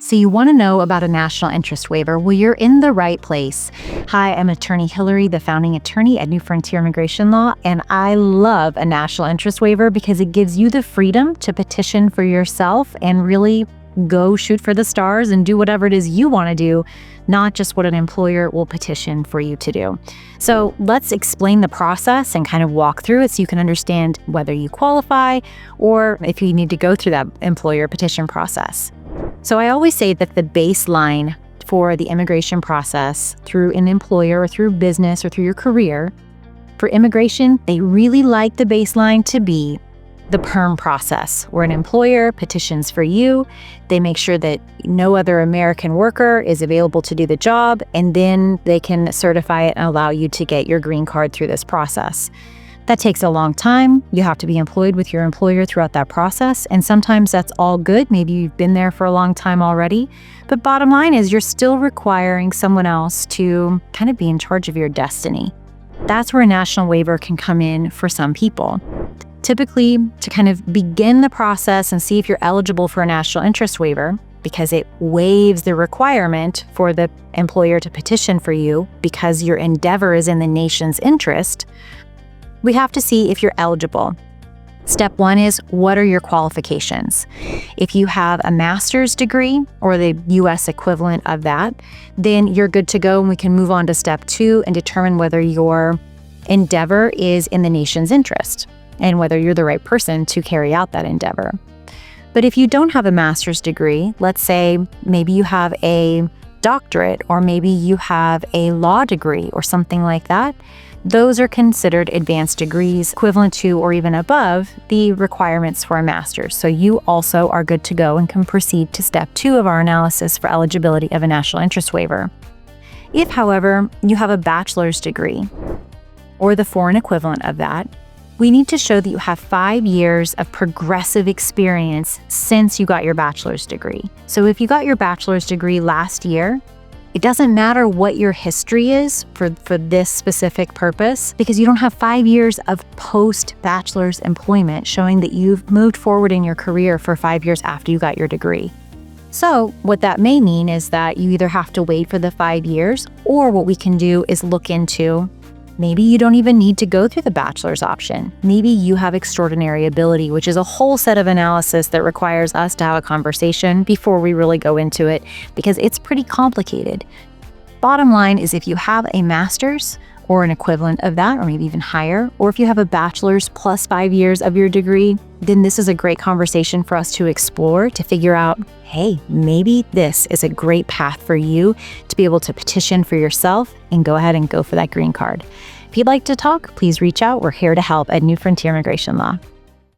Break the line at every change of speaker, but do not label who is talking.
So you want to know about a national interest waiver? Well, you're in the right place. Hi, I'm Attorney Hillary, the founding attorney at New Frontier Immigration Law, and I love a national interest waiver because it gives you the freedom to petition for yourself and really go shoot for the stars and do whatever it is you want to do, not just what an employer will petition for you to do. So let's explain the process and kind of walk through it so you can understand whether you qualify or if you need to go through that employer petition process. So I always say that the baseline for the immigration process through an employer or through business or through your career, for immigration, they really like the baseline to be the PERM process, where an employer petitions for you, they make sure that no other American worker is available to do the job, and then they can certify it and allow you to get your green card through this process. That takes a long time. You have to be employed with your employer throughout that process, and sometimes that's all good. Maybe you've been there for a long time already, but bottom line is you're still requiring someone else to kind of be in charge of your destiny. That's where a national waiver can come in for some people. Typically, to kind of begin the process and see if you're eligible for a national interest waiver, because it waives the requirement for the employer to petition for you because your endeavor is in the nation's interest, we have to see if you're eligible. Step one is, what are your qualifications? If you have a master's degree or the U.S. equivalent of that, then you're good to go, and we can move on to step two and determine whether your endeavor is in the nation's interest and whether you're the right person to carry out that endeavor. But if you don't have a master's degree, let's say maybe you have a doctorate or maybe you have a law degree or something like that, those are considered advanced degrees equivalent to or even above the requirements for a master's. So you also are good to go and can proceed to step two of our analysis for eligibility of a national interest waiver. If, however, you have a bachelor's degree or the foreign equivalent of that, we need to show that you have 5 years of progressive experience since you got your bachelor's degree. So if you got your bachelor's degree last year, it doesn't matter what your history is for this specific purpose, because you don't have 5 years of post-bachelor's employment showing that you've moved forward in your career for 5 years after you got your degree. So what that may mean is that you either have to wait for the 5 years, or what we can do is look into, maybe you don't even need to go through the bachelor's option. Maybe you have extraordinary ability, which is a whole set of analysis that requires us to have a conversation before we really go into it, because it's pretty complicated. Bottom line is, if you have a master's or an equivalent of that, or maybe even higher, or if you have a bachelor's plus 5 years of your degree, then this is a great conversation for us to explore to figure out, hey, maybe this is a great path for you to be able to petition for yourself and go ahead and go for that green card. If you'd like to talk, please reach out. We're here to help at New Frontier Immigration Law.